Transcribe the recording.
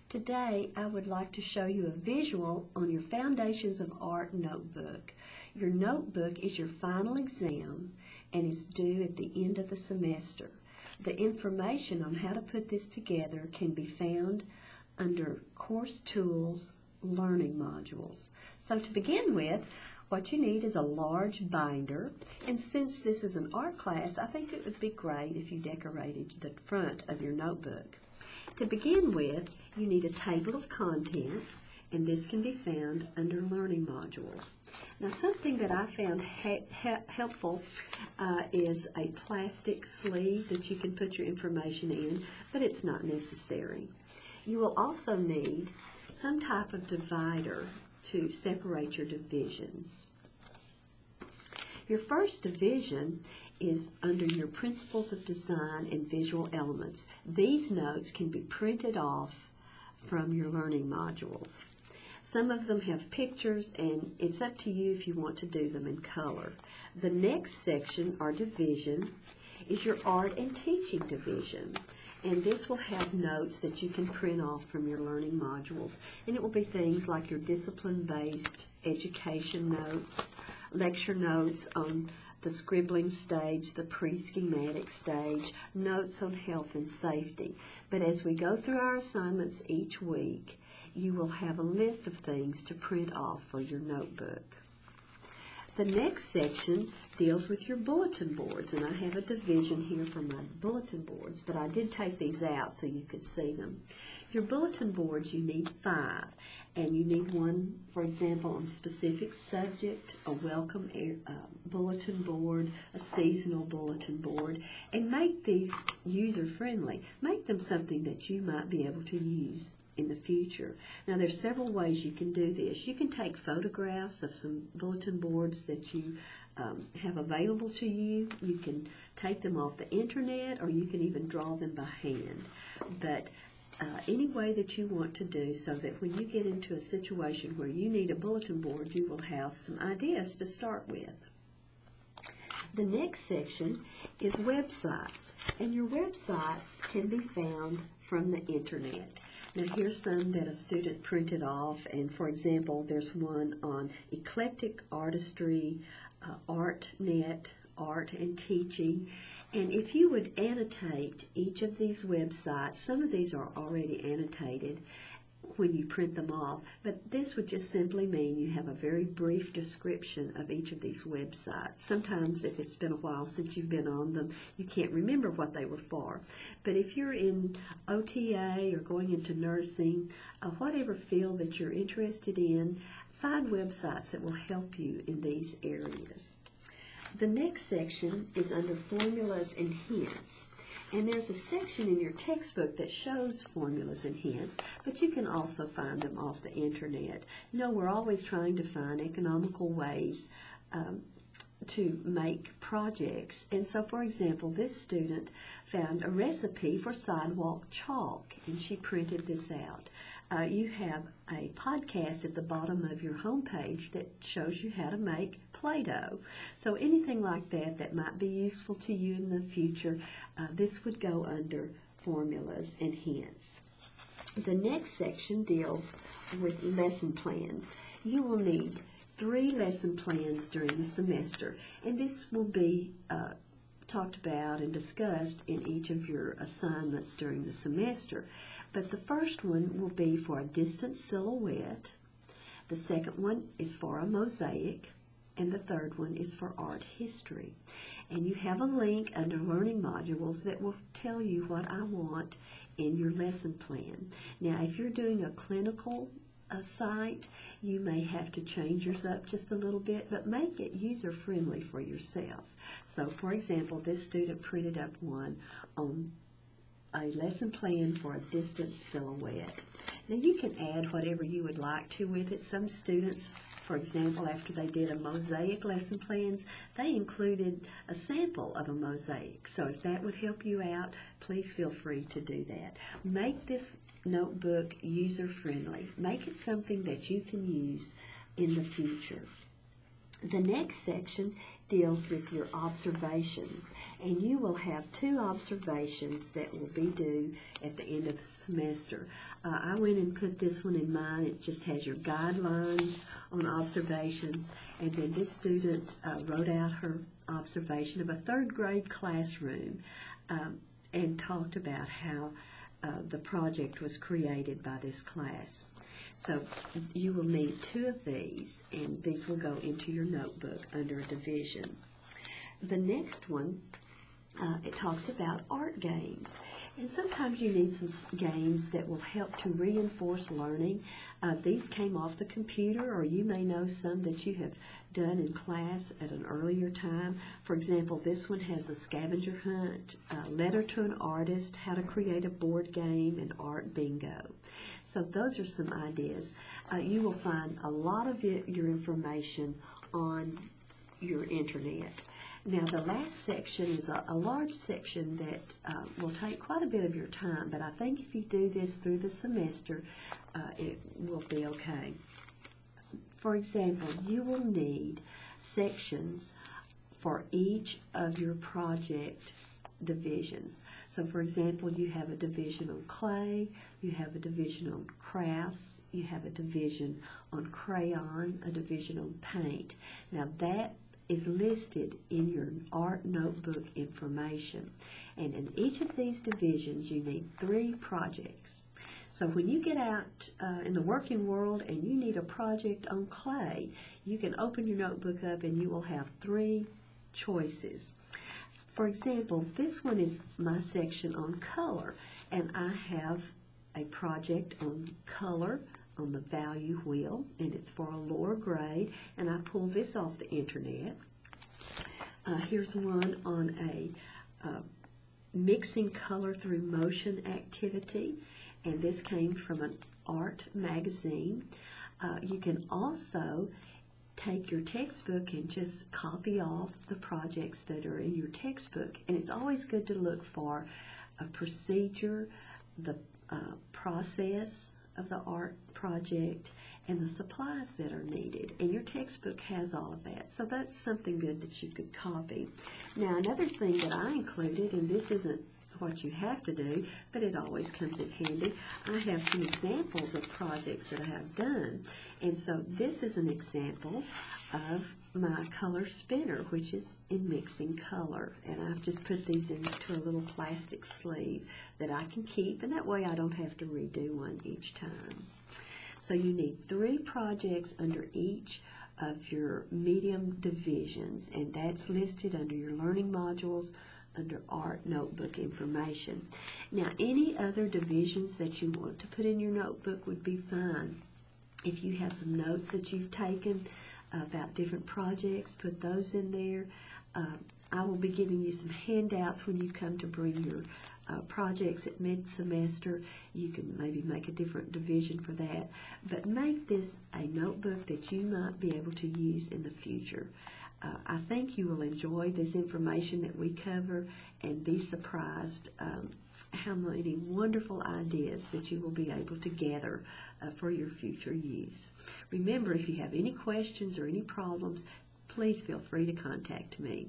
Today, I would like to show you a visual on your Foundations of Art notebook. Your notebook is your final exam and is due at the end of the semester. The information on how to put this together can be found under Course Tools, Learning Modules. So to begin with, what you need is a large binder, and since this is an art class, I think it would be great if you decorated the front of your notebook. To begin with, you need a table of contents, and this can be found under Learning Modules. Now, something that I found helpful is a plastic sleeve that you can put your information in, but it's not necessary. You will also need some type of divider to separate your divisions. Your first division is under your Principles of Design and Visual Elements. These notes can be printed off from your learning modules. Some of them have pictures, and it's up to you if you want to do them in color. The next section, or division, is your Art and Teaching division. And this will have notes that you can print off from your learning modules. And it will be things like your discipline-based education notes, lecture notes on the scribbling stage, the pre-schematic stage, notes on health and safety. But as we go through our assignments each week, you will have a list of things to print off for your notebook. The next section deals with your bulletin boards, and I have a division here for my bulletin boards, but I did take these out so you could see them. Your bulletin boards, you need 5, and you need one, for example, on a specific subject, a welcome bulletin board, a seasonal bulletin board, and make these user-friendly. Make them something that you might be able to use in the future. Now, there's several ways you can do this. You can take photographs of some bulletin boards that you have available to you. You can take them off the internet, or you can even draw them by hand. But any way that you want to do, so that when you get into a situation where you need a bulletin board, you will have some ideas to start with. The next section is websites, and your websites can be found from the internet. Now, here's some that a student printed off, and for example, there's one on Eclectic Artistry, ArtNet, Art and Teaching. And if you would annotate each of these websites, some of these are already annotated when you print them off, but this would just simply mean you have a very brief description of each of these websites. Sometimes if it's been a while since you've been on them, you can't remember what they were for. But if you're in OTA or going into nursing, whatever field that you're interested in, find websites that will help you in these areas. The next section is under Formulas and Hints. And there's a section in your textbook that shows formulas and hints, but you can also find them off the internet. You know, we're always trying to find economical ways to make projects. And so, for example, this student found a recipe for sidewalk chalk, and she printed this out. You have a podcast at the bottom of your homepage that shows you how to make Play-Doh. So anything like that that might be useful to you in the future, this would go under Formulas and Hints. The next section deals with lesson plans. You will need 3 lesson plans during the semester, and this will be talked about and discussed in each of your assignments during the semester. But the first one will be for a distance silhouette, the second one is for a mosaic, and the third one is for art history. And you have a link under Learning Modules that will tell you what I want in your lesson plan. Now, if you're doing a clinical site, you may have to change yours up just a little bit, but make it user-friendly for yourself. So, for example, this student printed up one on a lesson plan for a distance silhouette. Now, you can add whatever you would like to with it. Some students, for example, after they did a mosaic lesson plans, they included a sample of a mosaic. So if that would help you out, please feel free to do that. Make this notebook user-friendly. Make it something that you can use in the future. The next section deals with your observations, and you will have 2 observations that will be due at the end of the semester. I went and put this one in mine. It just has your guidelines on observations, and then this student wrote out her observation of a 3rd grade classroom and talked about how the project was created by this class. So you will need 2 of these, and these will go into your notebook under a division. The next one, it talks about art games. And sometimes you need some games that will help to reinforce learning. These came off the computer, or you may know some that you have done in class at an earlier time. For example, this one has a scavenger hunt, letter to an artist, how to create a board game, and art bingo. So those are some ideas. You will find a lot of your information on your internet. Now, the last section is a large section that will take quite a bit of your time, but I think if you do this through the semester, it will be okay. For example, you will need sections for each of your project divisions. So, for example, you have a division on clay, you have a division on crafts, you have a division on crayon, a division on paint. Now, that is listed in your art notebook information. And in each of these divisions, you need 3 projects. So when you get out in the working world and you need a project on clay, you can open your notebook up and you will have 3 choices. For example, this one is my section on color, and I have a project on color on the value wheel, and it's for a lower grade, and I pulled this off the internet. Here's one on a mixing color through motion activity, and this came from an art magazine. You can also take your textbook and just copy off the projects that are in your textbook, and it's always good to look for a procedure, the process of the art project, and the supplies that are needed. And your textbook has all of that, so that's something good that you could copy. Now, another thing that I included, and this isn't what you have to do, but it always comes in handy, I have some examples of projects that I have done. And so this is an example of my color spinner, which is in mixing color. And I've just put these into a little plastic sleeve that I can keep, and that way I don't have to redo one each time. So you need 3 projects under each of your medium divisions, and that's listed under your learning modules under art notebook information. Now, any other divisions that you want to put in your notebook would be fine. If you have some notes that you've taken about different projects, put those in there. I will be giving you some handouts when you come to bring your projects at mid-semester. You can maybe make a different division for that, but make this a notebook that you might be able to use in the future. I think you will enjoy this information that we cover and be surprised how many wonderful ideas that you will be able to gather for your future use. Remember, if you have any questions or any problems, please feel free to contact me.